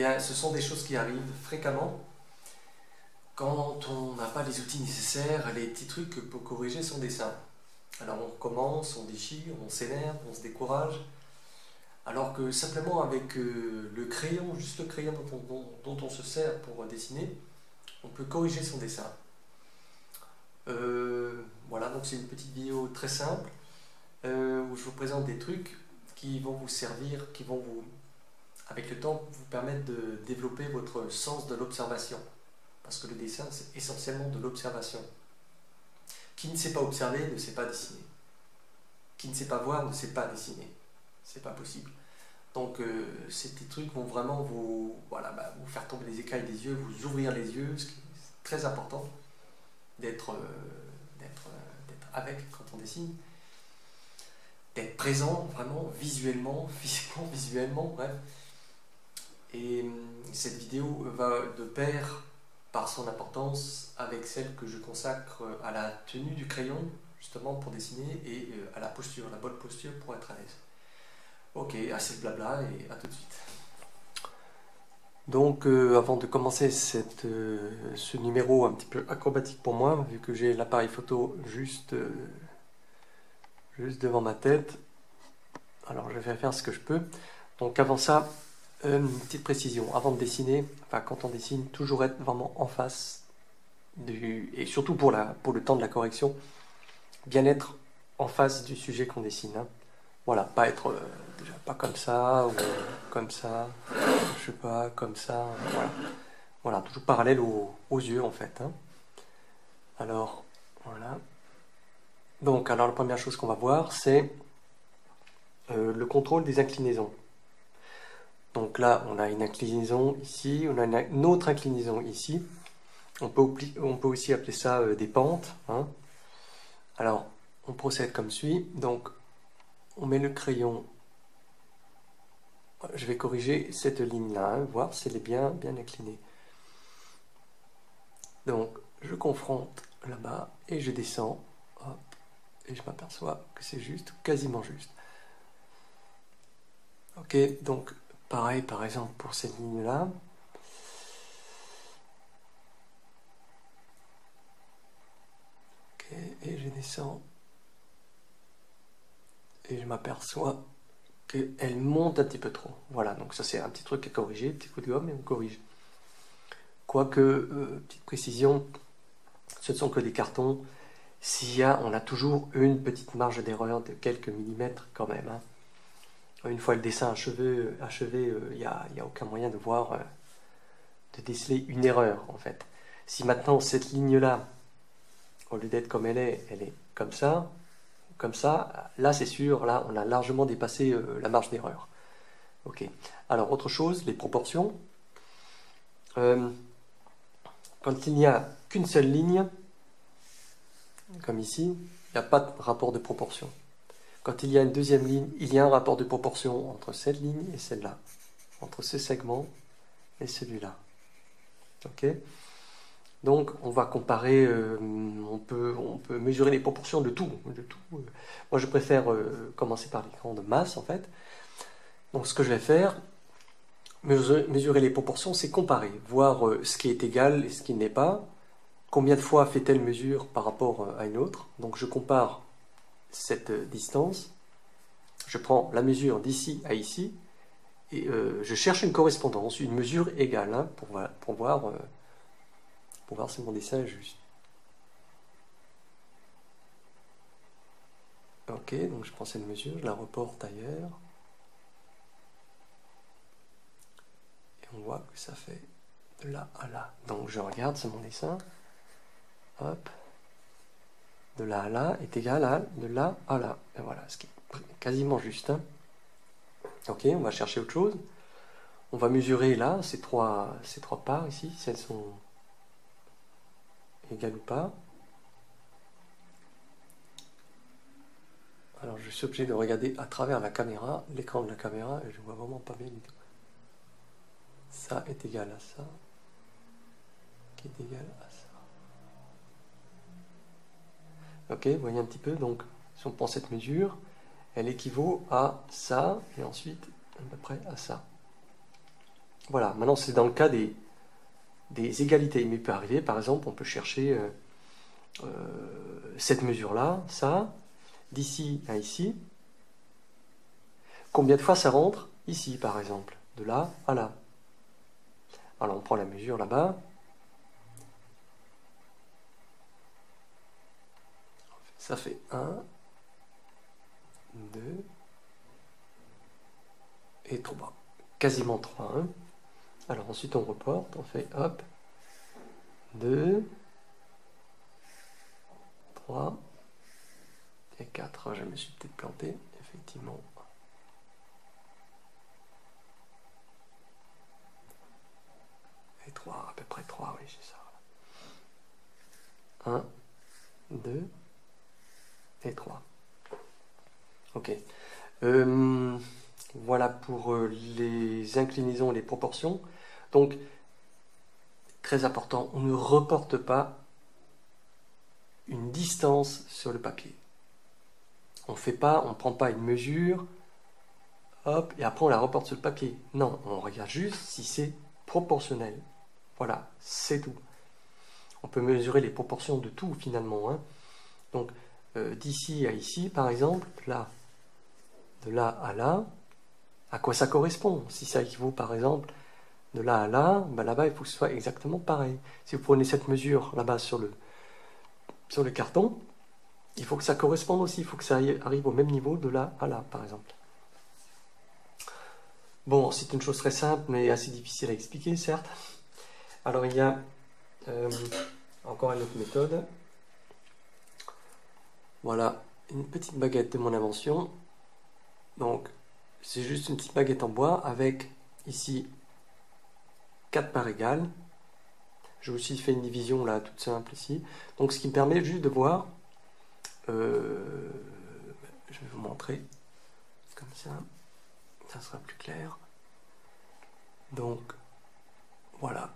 bien, ce sont des choses qui arrivent fréquemment quand on n'a pas les outils nécessaires, les petits trucs pour corriger son dessin. Alors on commence, on déchire, on s'énerve, on se décourage, alors que simplement avec le crayon, juste le crayon dont on se sert pour dessiner, on peut corriger son dessin. Voilà, donc c'est une petite vidéo très simple où je vous présente des trucs qui vont vous servir, qui vont vous, avec le temps, vous permettre de développer votre sens de l'observation. Parce que le dessin, c'est essentiellement de l'observation. Qui ne sait pas observer ne sait pas dessiner. Qui ne sait pas voir ne sait pas dessiner. C'est pas possible. Donc ces petits trucs vont vraiment vous, voilà, vous faire tomber les écailles des yeux, vous ouvrir les yeux, ce qui est très important d'être avec quand on dessine. D'être présent vraiment visuellement, physiquement, visuellement, bref. Et cette vidéo va de pair par son importance avec celle que je consacre à la tenue du crayon, justement pour dessiner, et à la posture, la bonne posture pour être à l'aise. Ok, assez de blabla et à tout de suite. Donc avant de commencer ce numéro un petit peu acrobatique pour moi, vu que j'ai l'appareil photo juste devant ma tête, alors je vais faire ce que je peux. Donc avant ça, une petite précision, avant de dessiner, enfin quand on dessine, toujours être vraiment en face et surtout pour le temps de la correction, bien être en face du sujet qu'on dessine. Hein. Voilà, pas être déjà pas comme ça, ou comme ça, je sais pas, comme ça, voilà. Voilà, toujours parallèle aux yeux en fait. Hein. Alors, voilà. Donc, alors la première chose qu'on va voir, c'est le contrôle des inclinaisons. Donc là, on a une inclinaison ici, on a une autre inclinaison ici. On peut aussi appeler ça des pentes. Hein. Alors, on procède comme suit. Donc, on met le crayon. Je vais corriger cette ligne-là, hein, voir si elle est bien inclinée. Donc, je confronte là-bas et je descends. Hop, et je m'aperçois que c'est juste, quasiment juste. Ok, donc pareil par exemple pour cette ligne-là. Ok, et je descends. Et je m'aperçois qu'elle monte un petit peu trop. Voilà, donc ça c'est un petit truc à corriger, petit coup de gomme et on corrige. Quoique, petite précision, ce ne sont que des cartons. On a toujours une petite marge d'erreur de quelques millimètres quand même. Hein. Une fois le dessin achevé, il n'y a aucun moyen de voir, de déceler une erreur en fait. Si maintenant cette ligne-là, au lieu d'être comme elle est comme ça, là c'est sûr, là on a largement dépassé la marge d'erreur. Ok. Alors autre chose, les proportions. Quand il n'y a qu'une seule ligne, comme ici, il n'y a pas de rapport de proportion. Quand il y a une deuxième ligne, il y a un rapport de proportion entre cette ligne et celle-là, entre ce segment et celui-là. Ok. Donc on va comparer, on peut mesurer les proportions de tout. Moi je préfère commencer par l'écran de masse en fait. Donc ce que je vais faire, mesurer les proportions, c'est comparer, voir ce qui est égal et ce qui n'est pas. Combien de fois fait telle mesure par rapport à une autre. Donc je compare cette distance, je prends la mesure d'ici à ici, et je cherche une correspondance, une mesure égale, hein, pour voir si mon dessin est juste. Ok, donc je prends cette mesure, je la reporte ailleurs. Et on voit que ça fait de là à là. Donc je regarde, c'est mon dessin. Hop. De là à là est égal à de là à là. Et voilà, ce qui est quasiment juste. Hein. Ok, on va chercher autre chose. On va mesurer là, ces trois parts ici, si elles sont égales ou pas. Alors je suis obligé de regarder à travers la caméra, l'écran de la caméra, et je vois vraiment pas bien du tout. Ça est égal à ça, qui est égal à ça. Ok, vous voyez un petit peu, donc si on prend cette mesure, elle équivaut à ça, et ensuite à peu près à ça. Voilà, maintenant c'est dans le cas des égalités. Mais il peut arriver, par exemple, on peut chercher cette mesure-là, ça, d'ici à ici. Combien de fois ça rentre ici, par exemple, de là à là. Alors on prend la mesure là-bas. Ça fait 1, 2 et 3. Quasiment 3. Hein. Alors ensuite on reporte, on fait hop, 2, 3 et 4. Je me suis peut-être planté, effectivement. Et 3, à peu près 3, oui, c'est ça. 1, 2 et 3. Ok. Voilà pour les inclinaisons et les proportions. Donc, très important, on ne reporte pas une distance sur le papier. On ne prend pas une mesure, hop, et après on la reporte sur le papier. Non, on regarde juste si c'est proportionnel. Voilà, c'est tout. On peut mesurer les proportions de tout finalement. Hein. Donc, d'ici à ici, par exemple, là, de là à là, à quoi ça correspond? Si ça équivaut par exemple de là à là, ben là-bas il faut que ce soit exactement pareil. Si vous prenez cette mesure là-bas sur le carton, il faut que ça corresponde aussi, il faut que ça arrive au même niveau de là à là par exemple. Bon, c'est une chose très simple mais assez difficile à expliquer certes. Alors il y a encore une autre méthode. Voilà, une petite baguette de mon invention. Donc c'est juste une petite baguette en bois avec ici 4 parts égales. J'ai aussi fait une division là toute simple ici. Donc ce qui me permet juste de voir, je vais vous montrer comme ça sera plus clair. Donc voilà,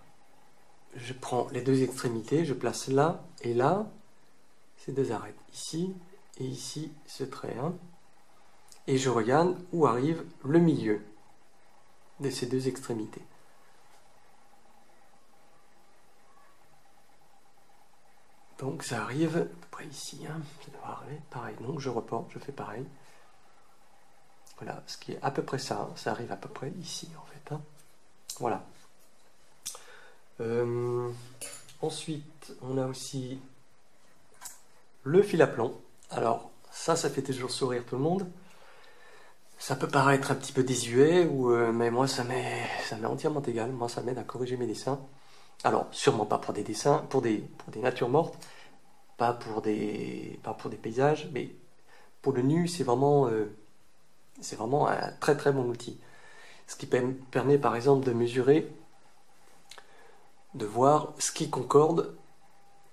je prends les deux extrémités, je place là et là ces deux arêtes, ici et ici ce trait. Hein, et je regarde où arrive le milieu de ces deux extrémités. Donc ça arrive à peu près ici, hein. Ça devrait arriver pareil. Donc je reporte, je fais pareil. Voilà, ce qui est à peu près ça, hein. Ça arrive à peu près ici en fait. Hein. Voilà. Ensuite, on a aussi le fil à plomb. Alors ça fait toujours sourire tout le monde. Ça peut paraître un petit peu désuet, mais moi ça m'est entièrement égal. Moi ça m'aide à corriger mes dessins. Alors, sûrement pas pour des dessins, pour des natures mortes, pas pour des paysages, mais pour le nu, c'est vraiment un très très bon outil. Ce qui permet par exemple de mesurer, de voir ce qui concorde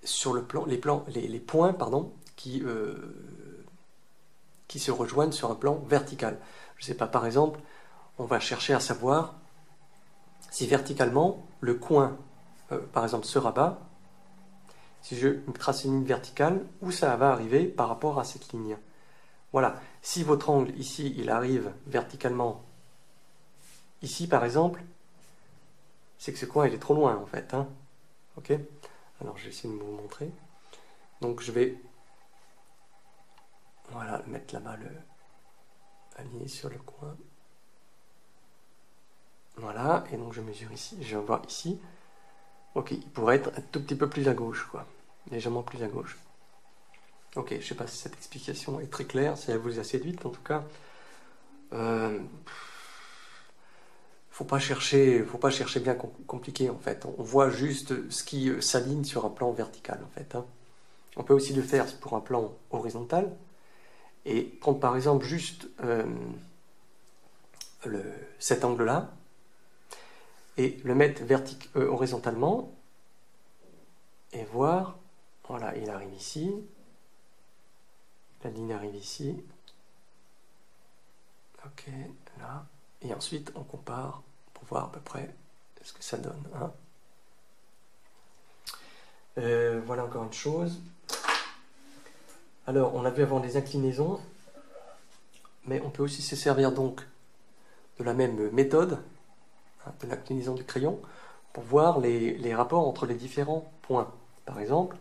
sur le plan, les points qui se rejoignent sur un plan vertical. Je ne sais pas, par exemple, on va chercher à savoir si verticalement le coin, par exemple ce rabat, si je trace une ligne verticale, où ça va arriver par rapport à cette ligne. Voilà. Si votre angle ici, il arrive verticalement ici, par exemple, c'est que ce coin, il est trop loin, en fait. Hein. Ok. Alors, je vais essayer de vous montrer. Donc, je vais mettre là-bas aligné sur le coin. Voilà. Et donc, je mesure ici. Je vais voir ici. Ok. Il pourrait être un tout petit peu plus à gauche, quoi. Légèrement plus à gauche. Ok, je ne sais pas si cette explication est très claire, si elle vous a séduite en tout cas. Faut pas chercher bien compliqué en fait. On voit juste ce qui s'aligne sur un plan vertical en fait. Hein. On peut aussi le faire pour un plan horizontal et prendre par exemple juste cet angle-là et le mettre horizontalement et voir. Voilà, il arrive ici. La ligne arrive ici. Ok, là. Et ensuite, on compare pour voir à peu près ce que ça donne. Hein. Voilà encore une chose. Alors, on a vu avant les inclinaisons, mais on peut aussi se servir donc de la même méthode. hein, de l'inclinaison du crayon, pour voir les rapports entre les différents points. Par exemple,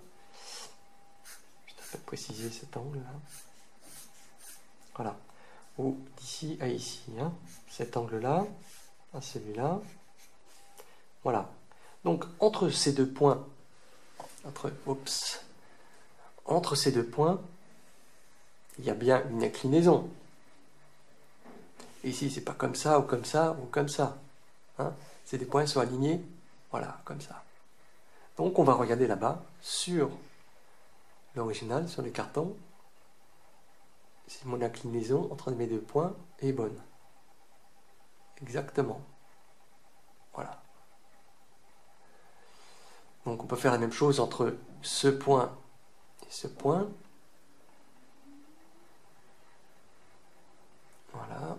je vais préciser cet angle-là. Voilà. Ou d'ici à ici. Hein. Cet angle-là, à celui-là. Voilà. Donc, entre ces deux points, entre ces deux points, il y a bien une inclinaison. Ici, c'est pas comme ça, ou comme ça, ou comme ça. Hein. Ces deux points sont alignés, voilà, comme ça. Donc, on va regarder là-bas, sur l'original, sur les cartons, si mon inclinaison entre mes deux points est bonne. Exactement. Voilà. Donc, on peut faire la même chose entre ce point et ce point. Voilà.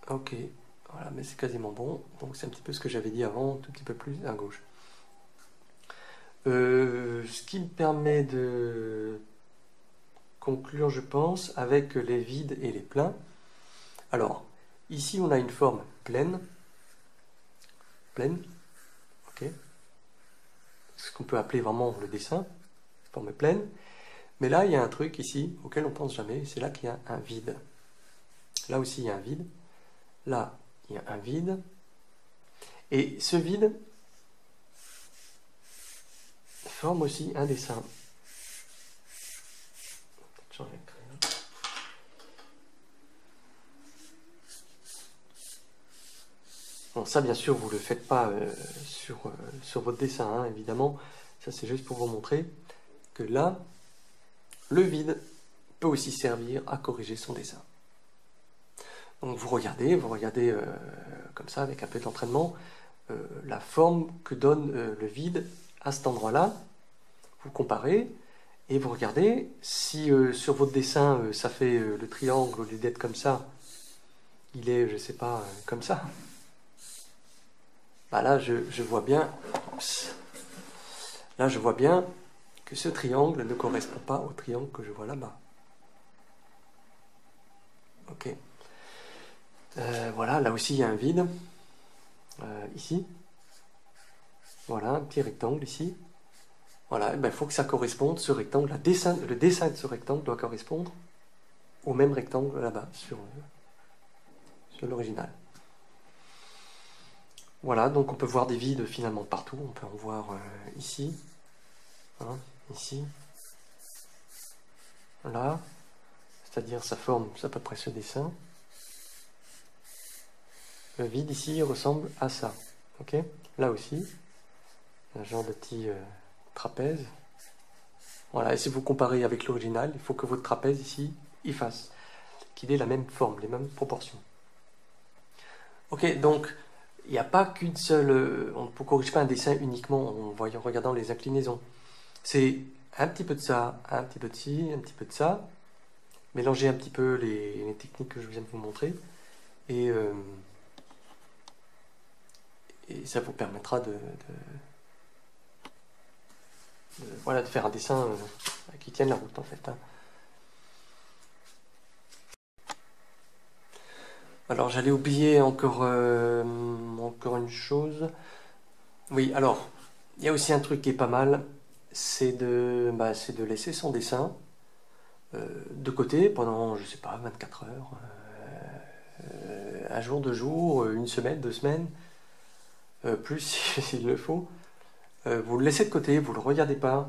Ok. Voilà, mais c'est quasiment bon. Donc, c'est un petit peu ce que j'avais dit avant, un tout petit peu plus à gauche. Ce qui me permet de conclure, je pense, avec les vides et les pleins. Alors, ici, on a une forme pleine. Pleine. Ok. Ce qu'on peut appeler vraiment le dessin. Forme pleine. Mais là, il y a un truc ici auquel on pense jamais. C'est là qu'il y a un vide. Là aussi, il y a un vide. Là, il y a un vide. Et ce vide forme aussi un dessin. Bon, ça, bien sûr, vous ne le faites pas sur votre dessin, hein, évidemment. Ça, c'est juste pour vous montrer que là, le vide peut aussi servir à corriger son dessin. Donc, vous regardez comme ça, avec un peu d'entraînement, la forme que donne le vide à cet endroit-là. Vous comparez et vous regardez si sur votre dessin, ça fait le triangle, au lieu d'être comme ça, il est, je ne sais pas, comme ça. Bah là, je vois bien, là, je vois bien que ce triangle ne correspond pas au triangle que je vois là-bas. Ok. Voilà, là aussi, il y a un vide. Ici. Voilà, un petit rectangle ici. Voilà, il faut que ça corresponde, ce rectangle, le dessin de ce rectangle doit correspondre au même rectangle là-bas, sur l'original. Voilà, donc on peut voir des vides finalement partout. On peut en voir ici, hein, ici, là, c'est-à-dire ça forme à peu près ce dessin. Le vide ici ressemble à ça, ok? Là aussi, un genre de petit trapèze. Voilà, et si vous comparez avec l'original, il faut que votre trapèze ici, qu'il ait la même forme, les mêmes proportions. Ok, donc il n'y a pas qu'une seule. On ne corrige pas un dessin uniquement en regardant les inclinaisons. C'est un petit peu de ça, un petit peu de ci, un petit peu de ça. Mélanger un petit peu les techniques que je viens de vous montrer. Et ça vous permettra de faire un dessin qui tienne la route en fait. Hein. Alors j'allais oublier encore une chose. Oui, alors, il y a aussi un truc qui est pas mal, c'est de laisser son dessin de côté pendant, je sais pas, 24 heures, un jour, 2 jours, une semaine, 2 semaines, plus s'il le faut. Vous le laissez de côté, vous le regardez pas,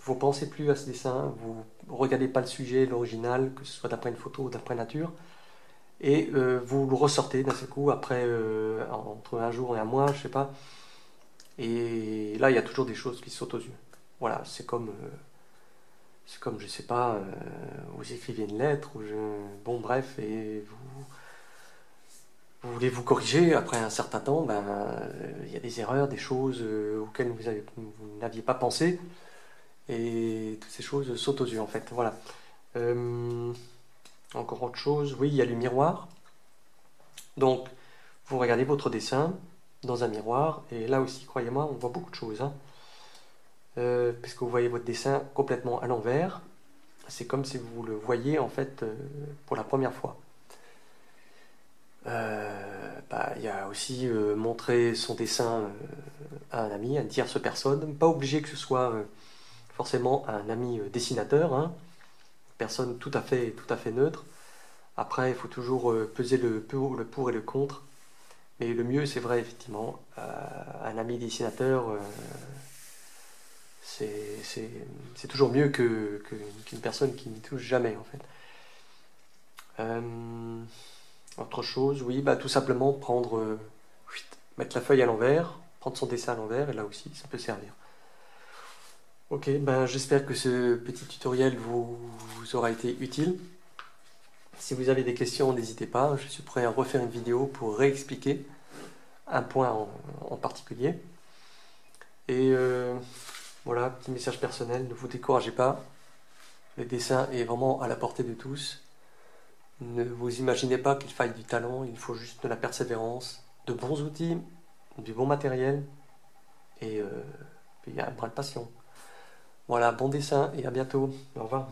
vous pensez plus à ce dessin, vous regardez pas le sujet, l'original, que ce soit d'après une photo ou d'après nature, et vous le ressortez d'un seul coup après entre un jour et un mois, je sais pas. Et là, il y a toujours des choses qui sautent aux yeux. Voilà, c'est comme, je sais pas, vous écrivez une lettre, bon bref, et vous voulez vous corriger, après un certain temps, il y a des erreurs, des choses auxquelles vous n'aviez pas pensé, et toutes ces choses sautent aux yeux en fait. Voilà. Encore autre chose, oui, il y a le miroir. Donc, vous regardez votre dessin dans un miroir, et là aussi, croyez-moi, on voit beaucoup de choses. Hein. Puisque vous voyez votre dessin complètement à l'envers, c'est comme si vous le voyez en fait pour la première fois. il y a aussi montrer son dessin à un ami, à une tierce personne. Pas obligé que ce soit forcément un ami dessinateur, hein. Personne tout à fait neutre. Après, il faut toujours peser le pour et le contre. Mais le mieux, c'est vrai, effectivement, un ami dessinateur, c'est toujours mieux qu'une personne qui n'y touche jamais, en fait. Autre chose, oui, tout simplement mettre la feuille à l'envers, prendre son dessin à l'envers, et là aussi, ça peut servir. Ok, j'espère que ce petit tutoriel vous aura été utile. Si vous avez des questions, n'hésitez pas, je suis prêt à refaire une vidéo pour réexpliquer un point en particulier. Et voilà, petit message personnel, ne vous découragez pas, le dessin est vraiment à la portée de tous. Ne vous imaginez pas qu'il faille du talent, il faut juste de la persévérance, de bons outils, du bon matériel et un brin de passion. Voilà, bon dessin et à bientôt. Au revoir.